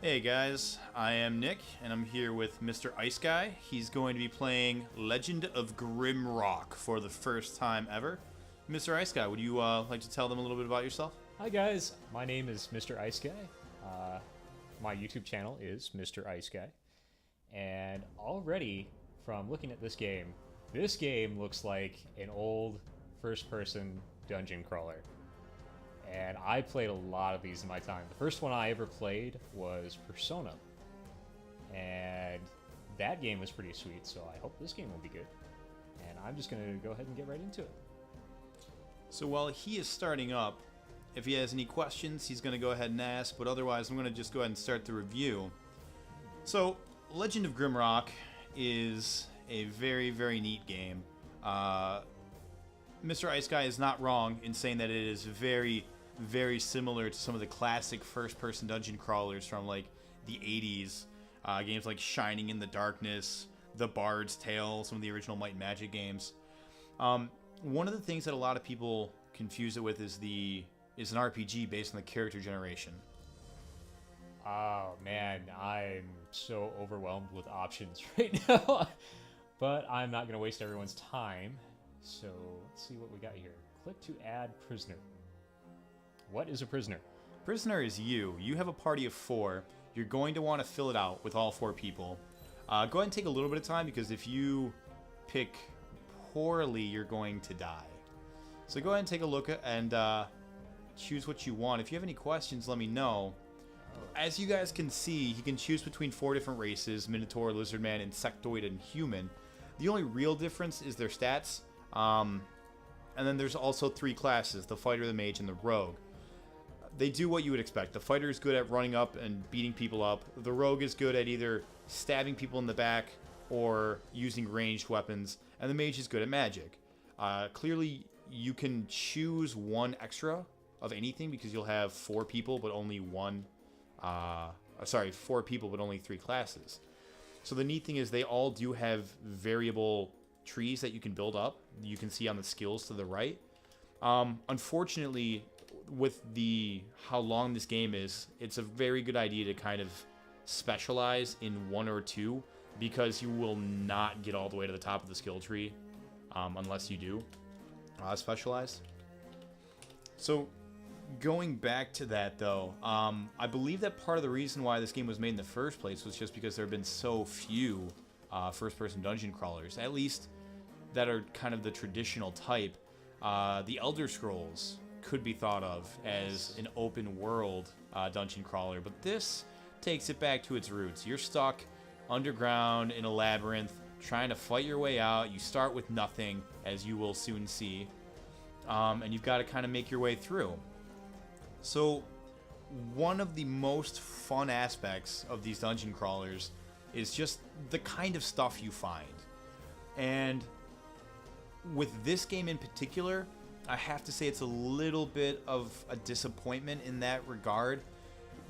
Hey guys, I am Nick, and I'm here with Mr. Ice Guy. He's going to be playing Legend of Grimrock for the first time ever. Mr. Ice Guy, would you like to tell them a little bit about yourself? Hi guys, my name is Mr. Ice Guy. My YouTube channel is Mr. Ice Guy. And already, from looking at this game looks like an old first-person dungeon crawler. And I played a lot of these in my time. The first one I ever played was Persona. And that game was pretty sweet, so I hope this game will be good. And I'm just going to go ahead and get right into it. So while he is starting up, if he has any questions, he's going to go ahead and ask, but otherwise I'm going to just go ahead and start the review. So, Legend of Grimrock is a very, very neat game. Mr. Ice Guy is not wrong in saying that it is very, very similar to some of the classic first-person dungeon crawlers from like the 80s. Games like Shining in the Darkness, The Bard's Tale, some of the original Might and Magic games. One of the things that a lot of people confuse it with is an RPG based on the character generation. Oh man, I'm so overwhelmed with options right now. But I'm not going to waste everyone's time. So let's see what we got here. Click to add prisoner. What is a prisoner? Prisoner is you. You have a party of 4. You're going to want to fill it out with all 4 people. Go ahead and take a little bit of time because if you pick poorly, you're going to die. So go ahead and take a look and choose what you want. If you have any questions, let me know. As you guys can see, you can choose between 4 different races: Minotaur, Lizardman, Insectoid, and Human. The only real difference is their stats. And then there's also 3 classes: the Fighter, the Mage, and the Rogue. They do what you would expect. The Fighter is good at running up and beating people up. The Rogue is good at either stabbing people in the back or using ranged weapons. And the Mage is good at magic. Clearly, you can choose 1 extra of anything because you'll have 4 people, but only 4 people, but only 3 classes. So the neat thing is they all do have variable trees that you can build up. You can see on the skills to the right. Unfortunately, with how long this game is, it's a very good idea to kind of specialize in 1 or 2 because you will not get all the way to the top of the skill tree unless you do specialize. So going back to that though, I believe that part of the reason why this game was made in the first place was just because there have been so few first-person dungeon crawlers, at least that are kind of the traditional type. The Elder Scrolls could be thought of as an open world dungeon crawler, but this takes it back to its roots. You're stuck underground in a labyrinth trying to fight your way out. You start with nothing, as you will soon see, and you've got to kind of make your way through. So one of the most fun aspects of these dungeon crawlers is just the kind of stuff you find. And with this game in particular, I have to say it's a little bit of a disappointment in that regard.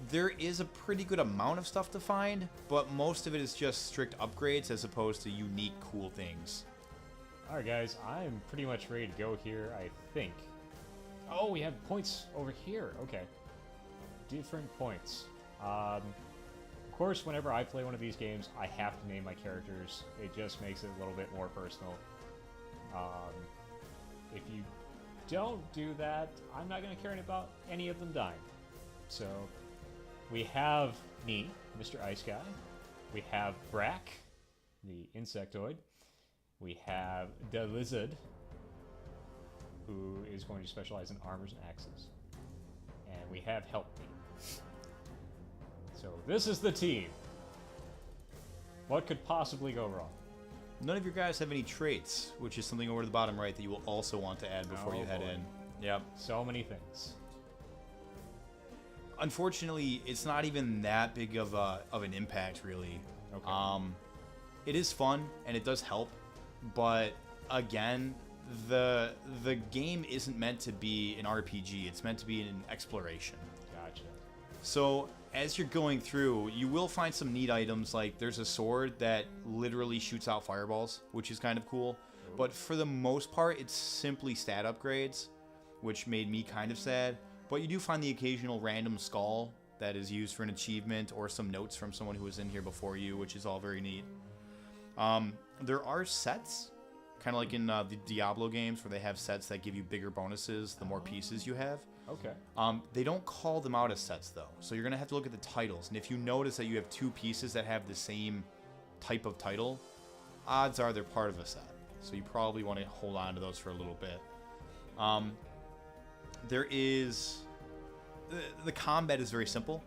There is a pretty good amount of stuff to find, but most of it is just strict upgrades as opposed to unique, cool things. Alright guys, I'm pretty much ready to go here, I think. Oh, we have points over here. Okay. Different points. Of course, whenever I play one of these games, I have to name my characters. It just makes it a little bit more personal. If you don't do that, I'm not going to care about any of them dying. So, we have me, Mr. Ice Guy. We have Brack, the Insectoid. We have the Lizard, who is going to specialize in armors and axes. And we have Help Me. So, this is the team. What could possibly go wrong? None of your guys have any traits, which is something over the bottom right that you will also want to add before you head in. Yep. So many things. Unfortunately, it's not even that big of an impact, really. Okay. It is fun and it does help, but again, the game isn't meant to be an RPG. It's meant to be an exploration. Gotcha. So as you're going through, you will find some neat items, like there's a sword that literally shoots out fireballs, which is kind of cool. Ooh. But for the most part, it's simply stat upgrades, which made me kind of sad. But you do find the occasional random skull that is used for an achievement or some notes from someone who was in here before you, which is all very neat. There are sets, kind of like in the Diablo games where they have sets that give you bigger bonuses the more pieces you have. Okay. They don't call them out as sets, though, so you're going to have to look at the titles. And if you notice that you have 2 pieces that have the same type of title, odds are they're part of a set. So you probably want to hold on to those for a little bit. There is... The combat is very simple.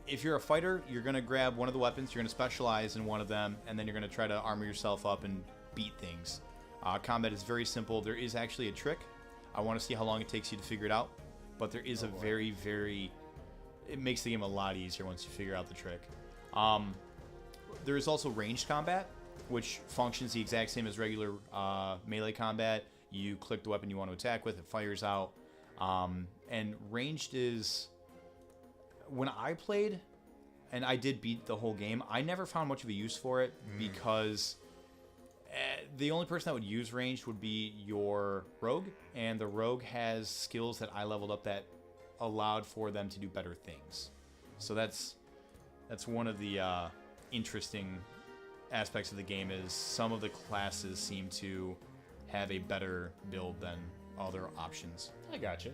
If you're a fighter, you're going to grab one of the weapons, you're going to specialize in one of them, and then you're going to try to armor yourself up and beat things. Combat is very simple. There is actually a trick. I want to see how long it takes you to figure it out, but there is it makes the game a lot easier once you figure out the trick. There is also ranged combat, which functions the exact same as regular melee combat. You click the weapon you want to attack with, it fires out. And ranged is... When I played, and I did beat the whole game, I never found much of a use for it because the only person that would use ranged would be your rogue, and the rogue has skills that I leveled up that allowed for them to do better things. So that's one of the interesting aspects of the game is some of the classes seem to have a better build than other options. I gotcha.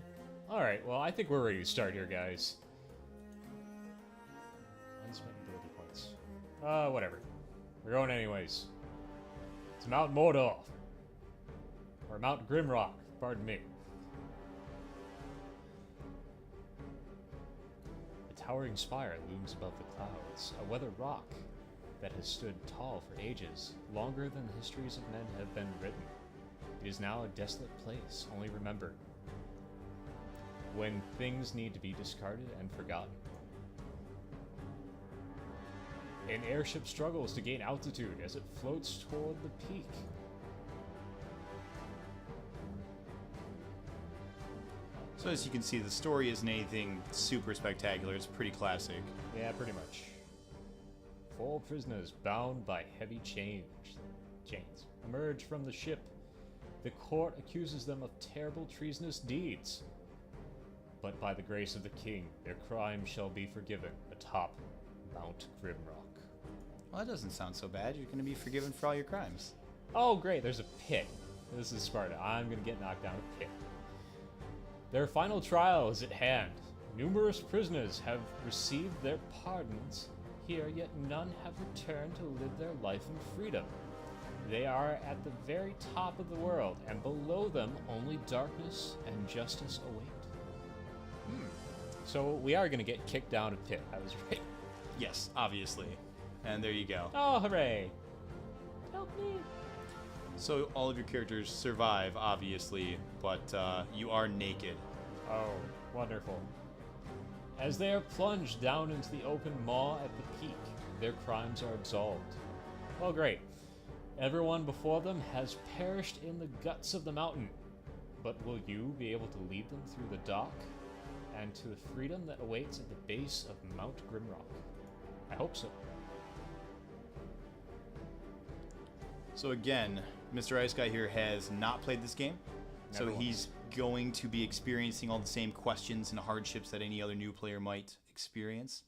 Alright, well, I think we're ready to start here, guys. Unspent ability points. Whatever. We're going anyways. It's Mount Mordor. Or Mount Grimrock, pardon me. A towering spire looms above the clouds, a weathered rock that has stood tall for ages, longer than the histories of men have been written. It is now a desolate place, only remembered when things need to be discarded and forgotten. An airship struggles to gain altitude as it floats toward the peak. So as you can see, the story isn't anything super spectacular. It's pretty classic. Yeah, pretty much. 4 prisoners bound by heavy chains emerge from the ship. The court accuses them of terrible treasonous deeds. But by the grace of the king, their crimes shall be forgiven atop Mount Grimrock. Well, that doesn't sound so bad. You're going to be forgiven for all your crimes. Oh, great, there's a pit. This is Sparta. I'm going to get knocked down a pit. Their final trial is at hand. Numerous prisoners have received their pardons here, yet none have returned to live their life in freedom. They are at the very top of the world, and below them only darkness and justice await. So we are going to get kicked down a pit. I was right. Yes, obviously. And there you go. Oh, hooray. Help me. So all of your characters survive, obviously, but you are naked. Oh, wonderful. As they are plunged down into the open maw at the peak, their crimes are absolved. Well, great. Everyone before them has perished in the guts of the mountain. But will you be able to lead them through the dock and to the freedom that awaits at the base of Mount Grimrock? I hope so. So again, Mr. Ice Guy here has not played this game, Never so once. he's going to be experiencing all the same questions and hardships that any other new player might experience.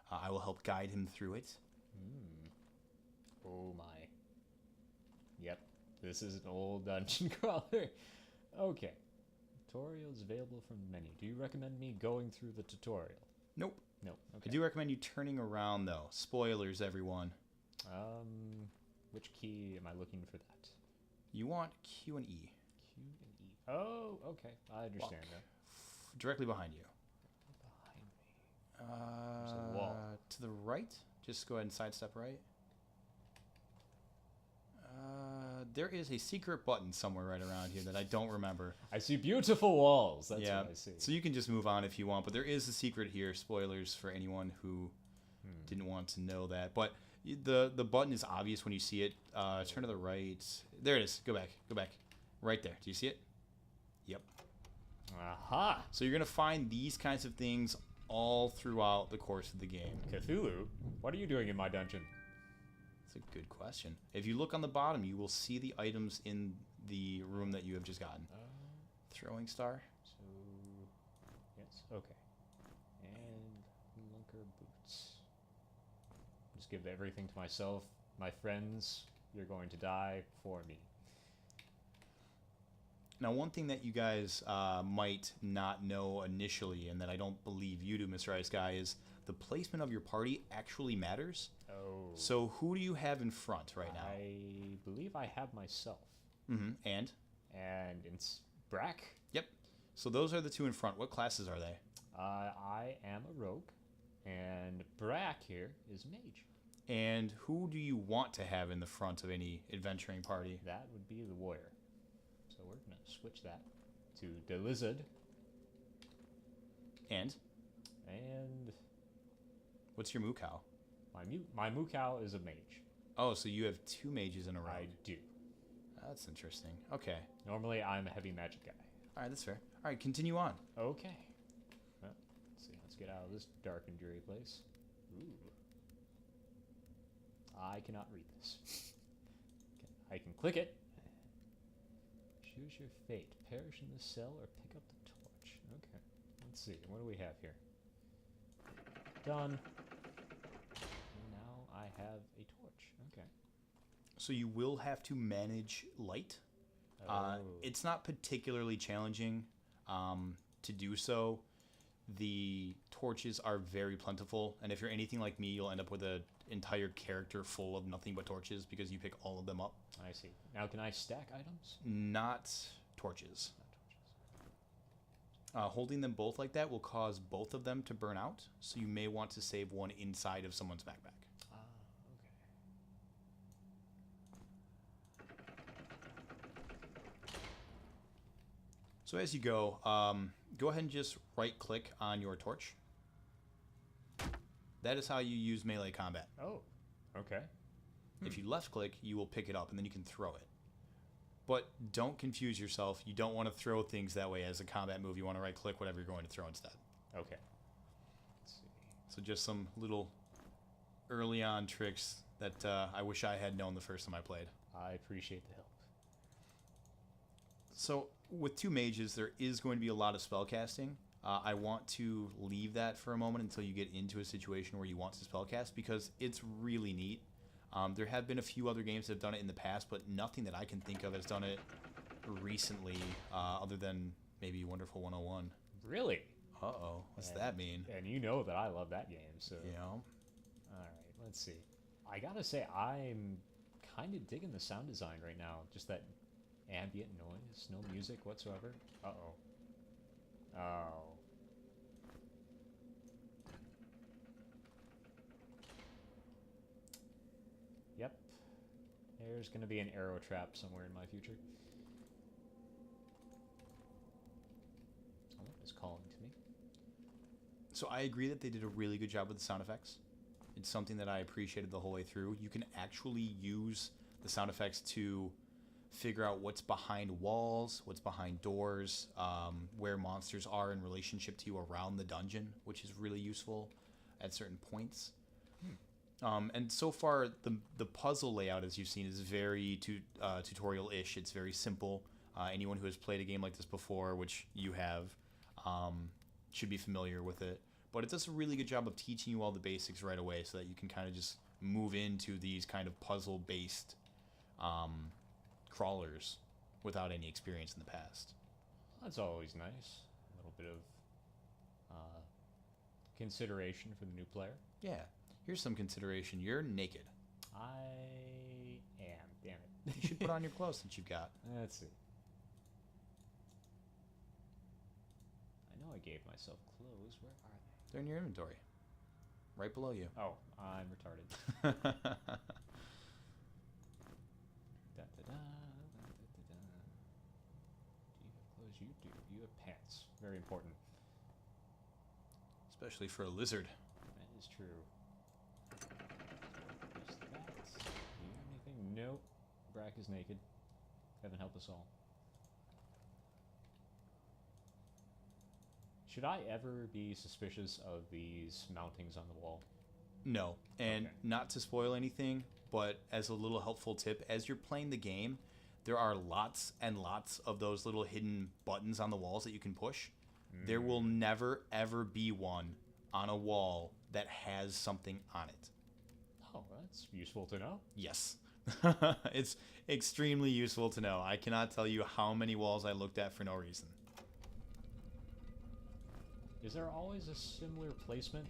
I will help guide him through it. Oh my. Yep, this is an old dungeon crawler. Okay. Tutorial is available from the menu. Do you recommend me going through the tutorial? Nope. No. I Okay. do recommend you turning around, though. Spoilers, everyone. Which key am I looking for that? You want Q and E. Q and E. Oh, okay. I understand Walk. now. Directly behind you. Behind me. There's a wall. To the right. Just go ahead and sidestep right. There is a secret button somewhere right around here that I don't remember. I see beautiful walls. That's yeah, what I see. so you can just move on if you want, but there is a secret here. Spoilers for anyone who didn't want to know that. But the button is obvious when you see it. Turn to the right. There it is. Go back. Go back. Right there. Do you see it? Yep. Aha! So you're going to find these kinds of things all throughout the course of the game. Cthulhu? What are you doing in my dungeon? That's a good question. If you look on the bottom, you will see the items in the room that you have just gotten. Throwing star. So, yes, okay. just give everything to myself. My friends, you're going to die before me. Now, one thing that you guys might not know initially, and that I don't believe you do, Mr. Ice Guy, is the placement of your party actually matters. Oh. So who do you have in front right now? I believe I have myself. Mm-hmm. And? And it's Brack. Yep. So those are the two in front. What classes are they? I am a rogue, and Brack here is a mage. And who do you want to have in the front of any adventuring party? That would be the warrior. So we're going to switch that to the lizard. And? And What's your moo cow? my moo cow is a mage. Oh, so you have two mages in a row. I do. That's interesting. Okay. Normally, I'm a heavy magic guy. All right, that's fair. All right, continue on. Okay. Well, let's see. Let's get out of this dark and dreary place. Ooh. I cannot read this. I can click it. Choose your fate. Perish in the cell or pick up the torch. Okay. Let's see. What do we have here? Done. And now I have a torch. Okay. So you will have to manage light. It's not particularly challenging to do so. The torches are very plentiful, and if you're anything like me, you'll end up with an entire character full of nothing but torches because you pick all of them up. I see. Now, can I stack items? Not torches. Not torches. Holding them both like that will cause both of them to burn out, so you may want to save one inside of someone's backpack. Okay. So as you go ahead and just right-click on your torch. That is how you use melee combat. Oh, okay. If you left-click, you will pick it up, and then you can throw it. But don't confuse yourself. You don't want to throw things that way as a combat move. You want to right-click whatever you're going to throw instead. Okay. Let's see. So just some little early-on tricks that I wish I had known the first time I played. I appreciate the help. So with two mages, there is going to be a lot of spell casting. I want to leave that for a moment until you get into a situation where you want to spellcast because it's really neat. There have been a few other games that have done it in the past, but nothing that I can think of has done it recently, other than maybe Wonderful 101. Really? Uh-oh. What's that mean? And you know that I love that game, so... Yeah. All right, let's see. I gotta say, I'm kind of digging the sound design right now. Just that ambient noise, no music whatsoever. Uh-oh. Oh. Yep. There's gonna be an arrow trap somewhere in my future. Someone is calling to me. So I agree that they did a really good job with the sound effects. It's something that I appreciated the whole way through. You can actually use the sound effects to figure out what's behind walls, what's behind doors, where monsters are in relationship to you around the dungeon, which is really useful at certain points. And so far, the puzzle layout, as you've seen, is very tutorial-ish. It's very simple. Anyone who has played a game like this before, which you have, should be familiar with it. But it does a really good job of teaching you all the basics right away so that you can kind of just move into these kind of puzzle-based crawlers without any experience in the past. That's always nice. A little bit of consideration for the new player. Yeah. Here's some consideration. You're naked. I am. Damn it. You should put on your clothes that you've got. Let's see. I know I gave myself clothes. Where are they? They're in your inventory. Right below you. Oh, I'm retarded. Da, da, da, da, da, da, da. Do you have clothes? You do. You have pants. Very important. Especially for a lizard. That is true. Just that. Do you have anything? Nope. Brack is naked. Heaven help us all. Should I ever be suspicious of these mountings on the wall? No. And Okay. not to spoil anything, but as a little helpful tip, as you're playing the game, there are lots and lots of those little hidden buttons on the walls that you can push. There will never, ever be one on a wall that has something on it. Oh, that's useful to know. Yes. It's extremely useful to know. I cannot tell you how many walls I looked at for no reason. Is there always a similar placement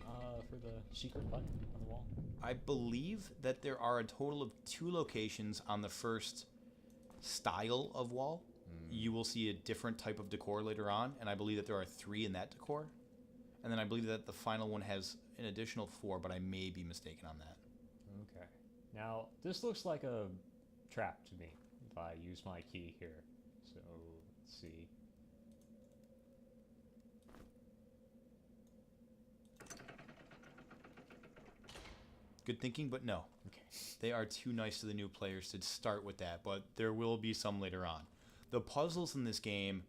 for the secret button on the wall? I believe that there are a total of 2 locations on the first style of wall. You will see a different type of decor later on, and I believe that there are 3 in that decor. And then I believe that the final one has an additional 4, but I may be mistaken on that. Okay. Now, this looks like a trap to me if I use my key here. So, let's see. Good thinking, but no. Okay. They are too nice to the new players to start with that, but there will be some later on. The puzzles in this game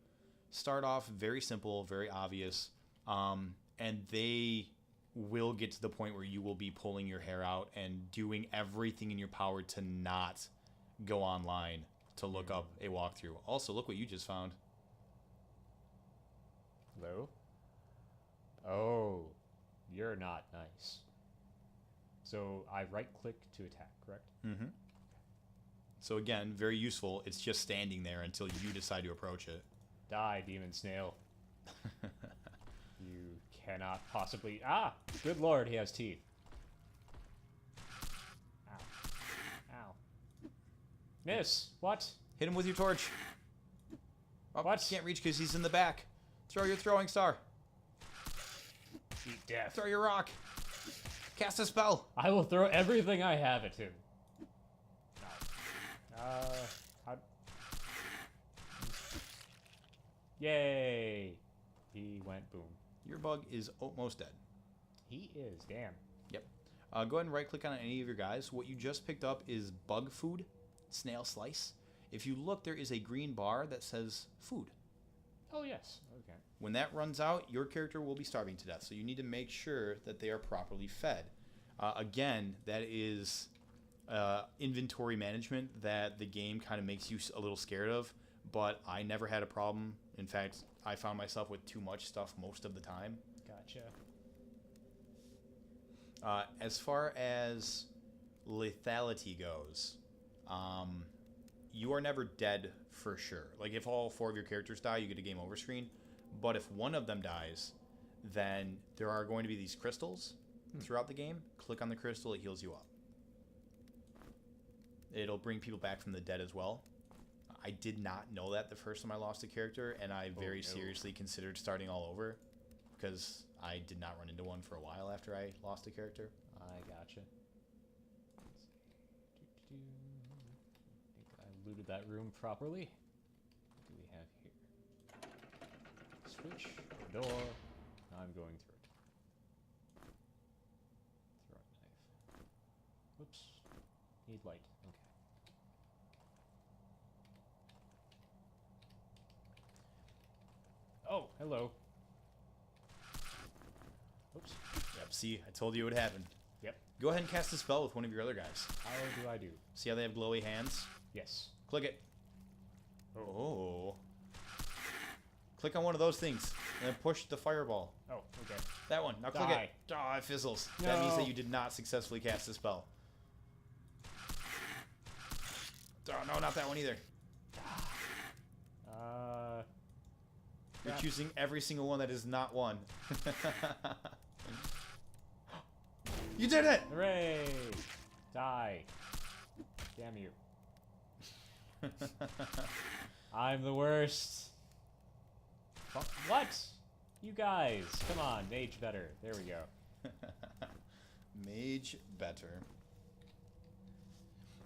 start off very simple, very obvious, and they will get to the point where you will be pulling your hair out and doing everything in your power to not go online to look up a walkthrough. Also, look what you just found. Hello? Oh, you're not nice. So I right-click to attack, correct? Mm-hmm. So again, very useful. It's just standing there until you decide to approach it. Die, demon snail. You cannot possibly... Ah! Good lord, he has teeth. Ow. Ow. Miss! What? Hit him with your torch. Oh, What? Can't reach because he's in the back. Throw your throwing star. Eat death. Throw your rock. Cast a spell. I will throw everything I have at him. No. How... Yay! He went boom. Your bug is almost dead. He is, damn. Yep. Go ahead and right-click on any of your guys. What you just picked up is bug food, snail slice. If you look, there is a green bar that says food. Oh, yes. Okay. When that runs out, your character will be starving to death, so you need to make sure that they are properly fed. Again, that is inventory management that the game kind of makes you a little scared of, but I never had a problem. In fact, I found myself with too much stuff most of the time. Gotcha. As far as lethality goes, you are never dead for sure. Like, if all 4 of your characters die, you get a game over screen. But if one of them dies, then there are going to be these crystals throughout the game. Click on the crystal, it heals you up. It'll bring people back from the dead as well. I did not know that the first time I lost a character, and I very seriously considered starting all over because I did not run into one for a while after I lost a character. I gotcha. Let's see. I think I looted that room properly. What do we have here? Switch, door. I'm going through it. Throwing knife. Whoops. Need light. Okay. Oh, hello. Oops. Yep, see, I told you it would happen. Yep. Go ahead and cast a spell with one of your other guys. How do I do? See how they have glowy hands? Yes. Click it. Oh. Click on one of those things, and then push the fireball. Oh, okay. That one. Now click Die. it. Oh, it fizzles. That means No. that you did not successfully cast a spell. Oh, no, not that one either. You're crap. choosing every single one that is not one. You did it! Hooray! Die. Damn you. I'm the worst. What? You guys. Come on, mage better. There we go. Mage better.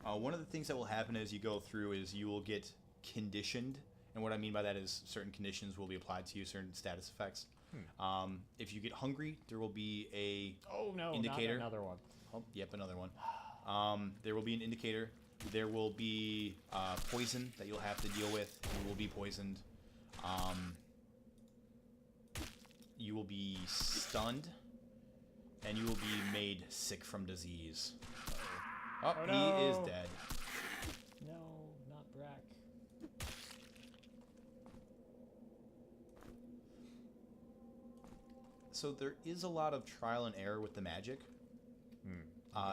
One of the things that will happen as you go through is you will get conditioned. And what I mean by that is certain conditions will be applied to you, certain status effects. If you get hungry, there will be a indicator. Not another one. Oh, yep, another one. There will be an indicator. There will be poison that you'll have to deal with. You will be poisoned. You will be stunned. And you will be made sick from disease. Oh, no. He is dead. No, not Brack. So there is a lot of trial and error with the magic.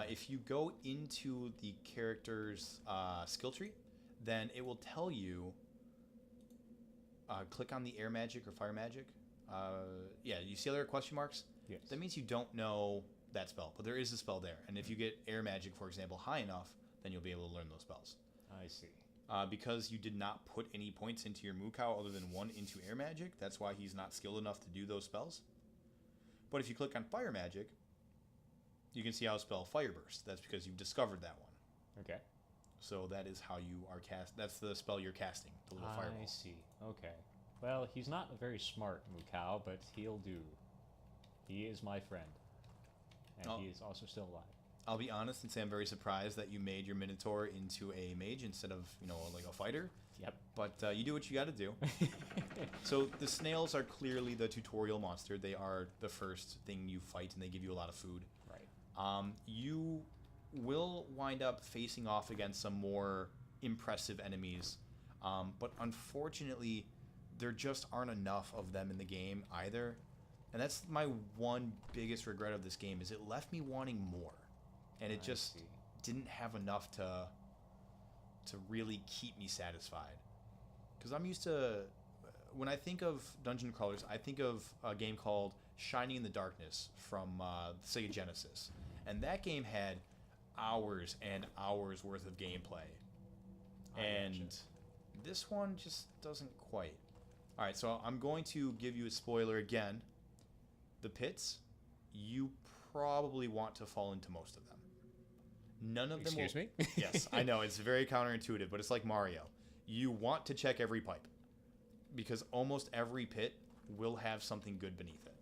If you go into the character's skill tree, then it will tell you, click on the air magic or fire magic. Yeah, you see other question marks? Yes. That means you don't know that spell, but there is a spell there. And if you get air magic, for example, high enough, then you'll be able to learn those spells. I see. Because you did not put any points into your Mukau other than one into air magic, that's why he's not skilled enough to do those spells. But if you click on fire magic, you can see how to spell fire burst. That's because you've discovered that one. Okay. So that is how you are cast. That's the spell you're casting, the little fireball. I see. Okay. Well, he's not a very smart Mukau, but he'll do. He is my friend. And he is also still alive. I'll be honest and say I'm very surprised that you made your Minotaur into a mage instead of, like a fighter. Yep. But you do what you got to do. So the snails are clearly the tutorial monster. They are the first thing you fight, and they give you a lot of food. Right. You will wind up facing off against some more impressive enemies. But unfortunately, there just aren't enough of them in the game either. And that's my one biggest regret of this game, is it left me wanting more. And it just didn't have enough to really keep me satisfied. Because I'm used to, when I think of dungeon crawlers, I think of a game called Shining in the Darkness from Sega Genesis. And that game had hours and hours worth of gameplay. And this one just doesn't quite. All right, so I'm going to give you a spoiler again. The pits, you probably want to fall into most of them. None of them Excuse me? Yes, I know, it's very counterintuitive, but it's like Mario. You want to check every pipe, because almost every pit will have something good beneath it.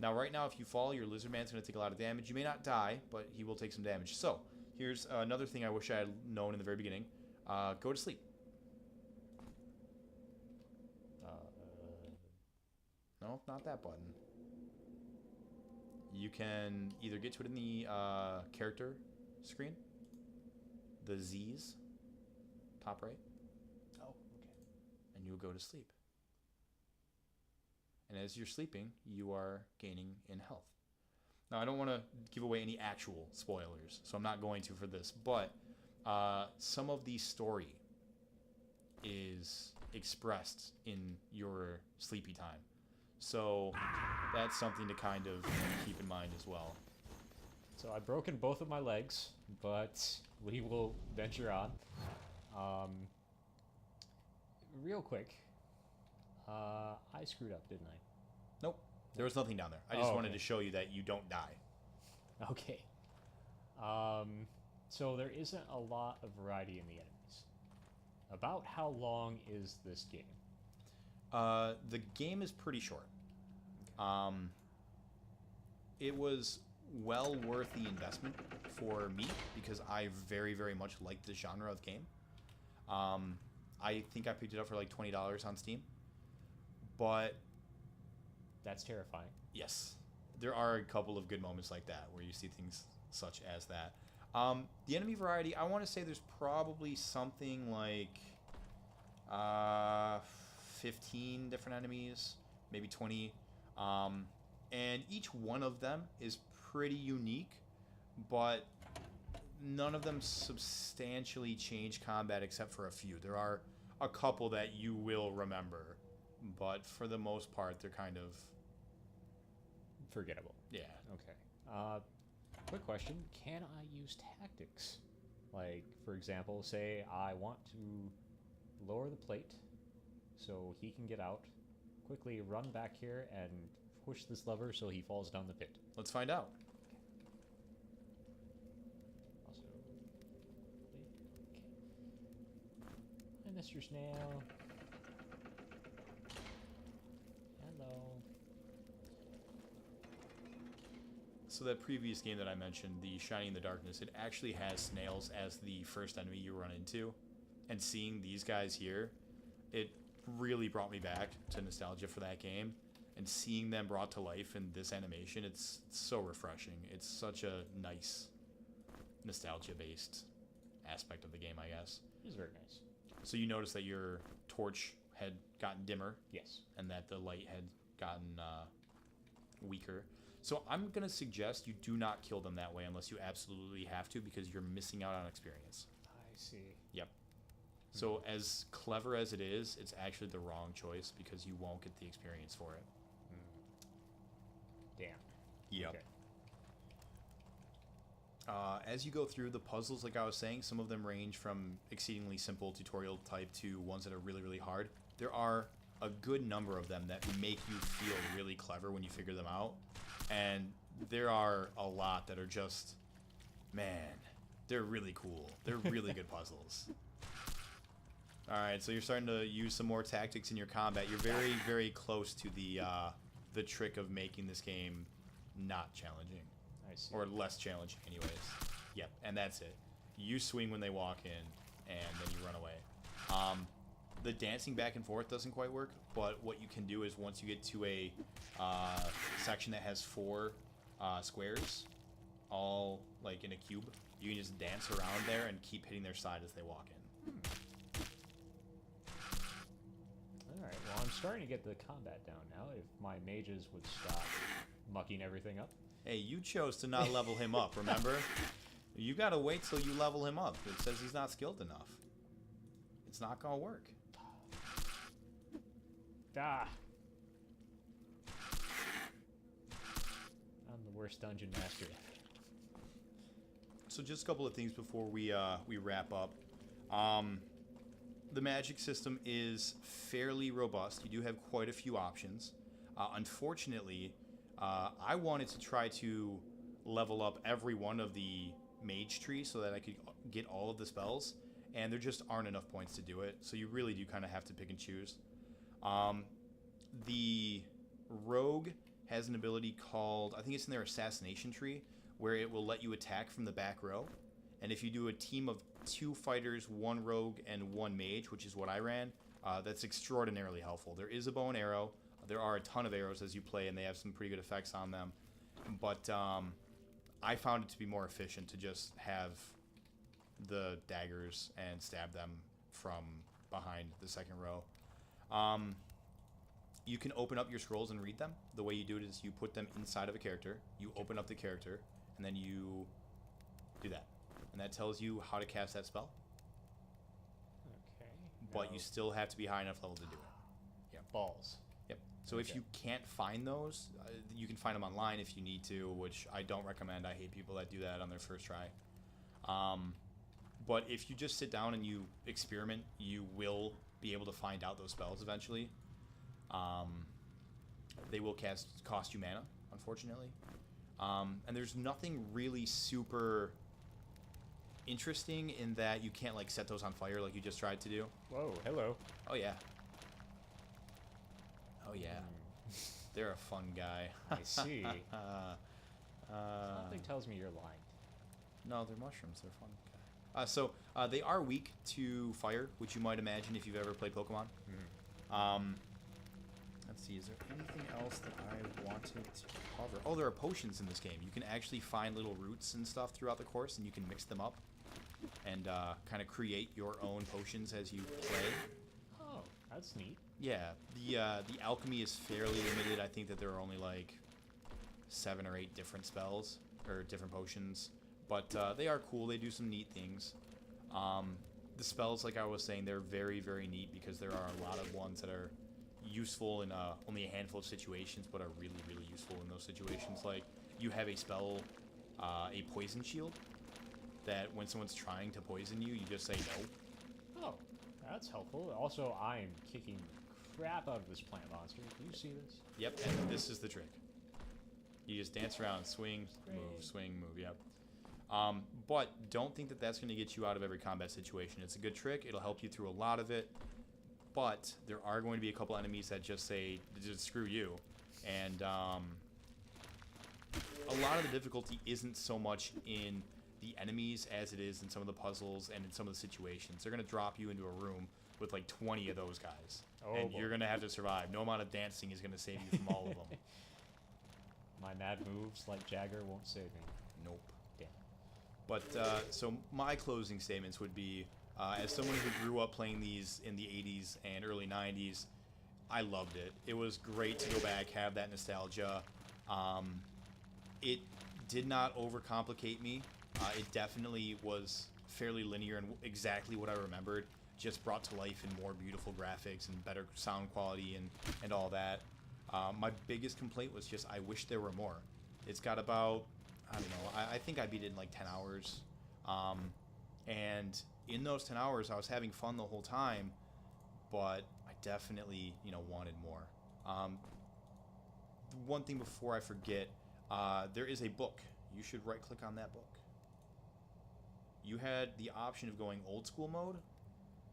Now, right now, if you fall, your lizard man's going to take a lot of damage. You may not die, but he will take some damage. So, here's another thing I wish I had known in the very beginning. Go to sleep. No, not that button. You can either get to it in the character screen, the Z's, top right. Oh, okay. And you'll go to sleep. And as you're sleeping, you are gaining in health. Now, I don't want to give away any actual spoilers, so I'm not going to for this, but some of the story is expressed in your sleepy time. So that's something to kind of keep in mind as well. So I've broken both of my legs, but we will venture on. Real quick, I screwed up, didn't I? Nope. There was nothing down there. I just wanted to show you that you don't die. Okay. So there isn't a lot of variety in the enemies. About how long is this game? The game is pretty short. It was well worth the investment for me because I very, very much liked the genre of game. I think I picked it up for like $20 on Steam. But that's terrifying. Yes, there are a couple of good moments like that where you see things such as that. The enemy variety, I want to say there's probably something like 15 different enemies, maybe 20. And each one of them is pretty unique, but none of them substantially change combat except for a few. There are a couple that you will remember, but for the most part, they're kind of forgettable. Yeah. Okay. Quick question. Can I use tactics? Like, for example, say I want to lower the plate so he can get out, quickly run back here and push this lever so he falls down the pit. Let's find out. Also, okay. Hi, Mr. Snail. Hello. So that previous game that I mentioned, the Shining in the Darkness, it actually has snails as the first enemy you run into. And seeing these guys here, it really brought me back to nostalgia for that game. And seeing them brought to life in this animation, it's so refreshing. It's such a nice nostalgia-based aspect of the game, I guess. It's very nice. So you noticed that your torch had gotten dimmer. Yes. And that the light had gotten weaker. So I'm going to suggest you do not kill them that way unless you absolutely have to, because you're missing out on experience. I see. Yep. So as clever as it is, it's actually the wrong choice because you won't get the experience for it. Damn. Yep. Okay. As you go through the puzzles, like I was saying, some of them range from exceedingly simple tutorial type to ones that are really, really hard. There are a good number of them that make you feel really clever when you figure them out. And there are a lot that are just, man, they're really cool. They're really good puzzles. Alright, so you're starting to use some more tactics in your combat. You're very, very close to the trick of making this game not challenging. I see. Or less challenging, anyways. Yep, and that's it. You swing when they walk in, and then you run away. The dancing back and forth doesn't quite work, but what you can do is once you get to a section that has 4 squares, all like in a cube, you can just dance around there and keep hitting their side as they walk in. Alright, well, I'm starting to get the combat down now. If my mages would stop mucking everything up. Hey, you chose to not level him up, remember? You gotta wait till you level him up. It says he's not skilled enough. It's not gonna work. Ah! I'm the worst dungeon master. So just a couple of things before we wrap up. The magic system is fairly robust. You do have quite a few options. Unfortunately, I wanted to try to level up every one of the mage trees so that I could get all of the spells, and there just aren't enough points to do it, so you really do kind of have to pick and choose. The rogue has an ability called, I think it's in their assassination tree, where it will let you attack from the back row, and if you do a team of 2 fighters, 1 rogue, and 1 mage, which is what I ran, that's extraordinarily helpful. There is a bow and arrow. There are a ton of arrows as you play, and they have some pretty good effects on them. But I found it to be more efficient to just have the daggers and stab them from behind the second row. You can open up your scrolls and read them. The way you do it is you put them inside of a character, you open up the character, and then you do that. And that tells you how to cast that spell. Okay. But you still have to be high enough level to do it. Yeah, balls. Yep. So if you can't find those, you can find them online if you need to, which I don't recommend. I hate people that do that on their first try. But if you just sit down and you experiment, you will be able to find out those spells eventually. They will cost you mana, unfortunately. And there's nothing really super interesting in that you can't like set those on fire like you just tried to do. Whoa, hello. Oh yeah. Oh yeah. They're a fun guy. I see. Something tells me you're lying. No, they're mushrooms. They're fun. So they are weak to fire, which you might imagine if you've ever played Pokemon. Let's see, is there anything else that I wanted to cover? Oh, there are potions in this game. You can actually find little roots and stuff throughout the course, and you can mix them up and kind of create your own potions as you play. Oh, that's neat. Yeah, the alchemy is fairly limited. I think that there are only like 7 or 8 different spells or different potions, but they are cool. They do some neat things. The spells, like I was saying, they're very, very neat because there are a lot of ones that are useful in only a handful of situations, but are really, really useful in those situations. Like you have a spell, a poison shield, that when someone's trying to poison you, you just say no. Oh, that's helpful. Also, I'm kicking crap out of this plant monster. Do you see this? Yep, and this is the trick. You just dance around, swing, move, yep. But don't think that that's going to get you out of every combat situation. It's a good trick. It'll help you through a lot of it. But there are going to be a couple enemies that just say, just screw you. And a lot of the difficulty isn't so much in the enemies as it is in some of the puzzles and in some of the situations. They're going to drop you into a room with like 20 of those guys. And you're going to have to survive. No amount of dancing is going to save you from all of them. My mad moves like Jagger won't save me. Nope. Damn. But, so my closing statements would be, as someone who grew up playing these in the 80s and early 90s, I loved it. It was great to go back, have that nostalgia. It did not overcomplicate me. It definitely was fairly linear and exactly what I remembered, just brought to life in more beautiful graphics and better sound quality and all that. My biggest complaint was just I wish there were more. It's got about, I don't know, I think I beat it in like 10 hours. And in those 10 hours, I was having fun the whole time, but I definitely, wanted more. One thing before I forget, there is a book. You should right-click on that book. You had the option of going old school mode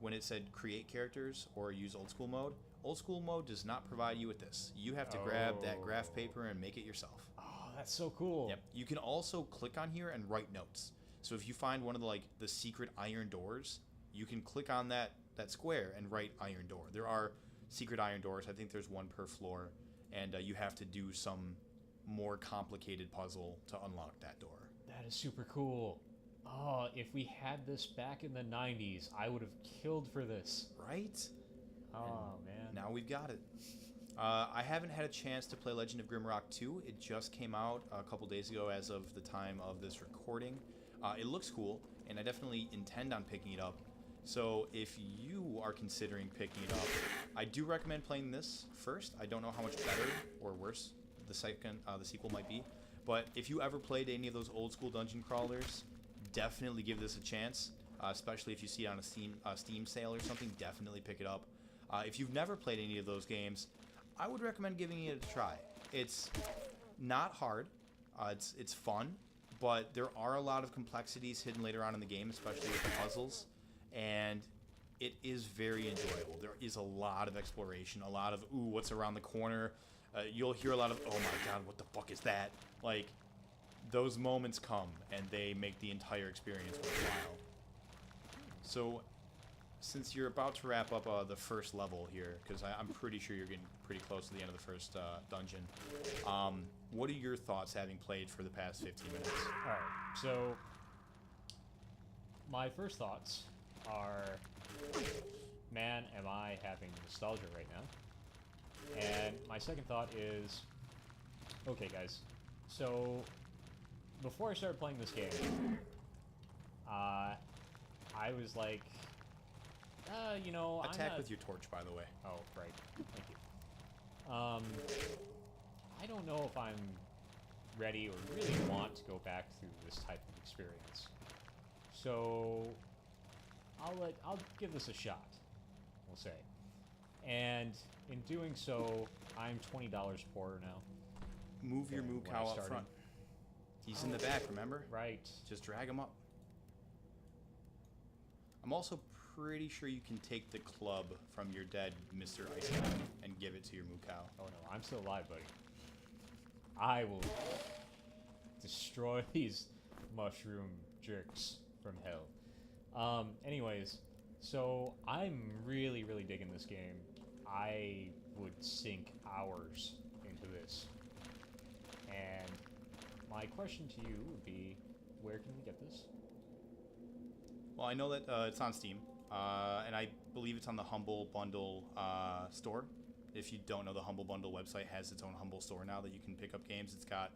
when it said create characters or use old school mode. Old school mode does not provide you with this. You have to grab that graph paper and make it yourself. Oh, that's so cool. Yep. You can also click on here and write notes. So if you find one of the secret iron doors, you can click on that square and write iron door. There are secret iron doors. I think there's one per floor, and you have to do some more complicated puzzle to unlock that door. That is super cool. Oh, if we had this back in the 90s, I would have killed for this. Right? Oh, man. Now we've got it. I haven't had a chance to play Legend of Grimrock 2. It just came out a couple days ago as of the time of this recording. It looks cool, and I definitely intend on picking it up. So if you are considering picking it up, I do recommend playing this first. I don't know how much better or worse the sequel might be, but if you ever played any of those old school dungeon crawlers, definitely give this a chance. Especially if you see it on a Steam sale or something, definitely pick it up. If you've never played any of those games, I would recommend giving it a try. It's not hard. It's fun, but there are a lot of complexities hidden later on in the game, especially with the puzzles, and it is very enjoyable. There is a lot of exploration, a lot of, ooh, what's around the corner? You'll hear a lot of, oh my god, what the fuck is that? Like, those moments come, and they make the entire experience worthwhile. So, since you're about to wrap up the first level here, because I'm pretty sure you're getting pretty close to the end of the first dungeon, what are your thoughts having played for the past 15 minutes? Alright, so my first thoughts are, man, am I having nostalgia right now? And my second thought is, okay guys, so before I started playing this game, I was like, Attack with your torch, by the way. Oh, right. Thank you. I don't know if I'm ready or really want to go back through this type of experience. So I'll give this a shot, we'll say. And in doing so, I'm $20 poorer now. Move your moo cow up front. He's in the back, remember? Right. Just drag him up. I'm also pretty sure you can take the club from your dead Mr. Ice Guy and give it to your moo cow. Oh no, I'm still alive, buddy. I will destroy these mushroom jerks from hell. Anyways, so I'm really, really digging this game. I would sink hours into this. And my question to you would be, where can we get this? Well, I know that it's on Steam, and I believe it's on the Humble Bundle store. If you don't know, the Humble Bundle website has its own Humble store now that you can pick up games. It's got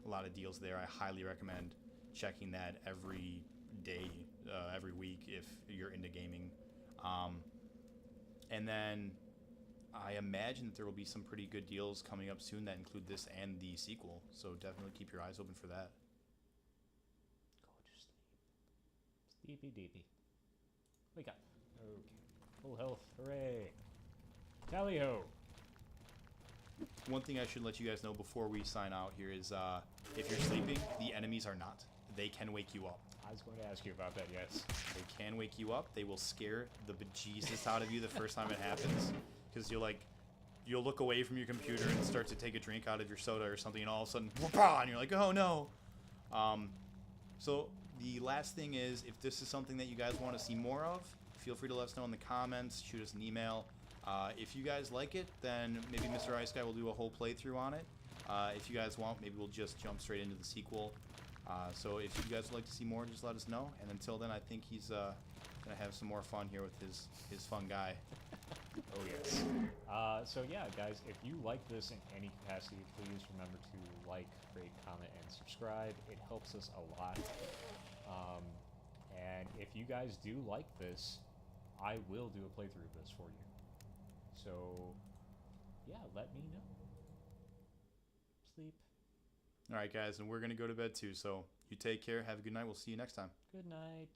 a lot of deals there. I highly recommend checking that every day, every week if you're into gaming. And then I imagine that there will be some pretty good deals coming up soon that include this and the sequel. So definitely keep your eyes open for that. Go to sleep. Sleepy deepy. Wake up. Okay. Full health. Hooray. Tally ho. One thing I should let you guys know before we sign out here is if you're sleeping, the enemies are not. They can wake you up. I was going to ask you about that, yes. They can wake you up. They will scare the bejesus out of you the first time it happens. Because you'll look away from your computer and start to take a drink out of your soda or something, and all of a sudden, whoop-ah, and you're like, oh no. So the last thing is, if this is something that you guys want to see more of, feel free to let us know in the comments, shoot us an email. If you guys like it, then maybe Mr. Ice Guy will do a whole playthrough on it. If you guys want, maybe we'll just jump straight into the sequel. So if you guys would like to see more, just let us know. And until then, I think he's going to have some more fun here with his fun guy. Oh yes. So yeah, guys, if you like this in any capacity, please remember to like, rate, comment, and subscribe. It helps us a lot. And if you guys do like this, I will do a playthrough of this for you. So yeah, let me know. Sleep. All right, guys, and we're going to go to bed too. So you take care. Have a good night. We'll see you next time. Good night.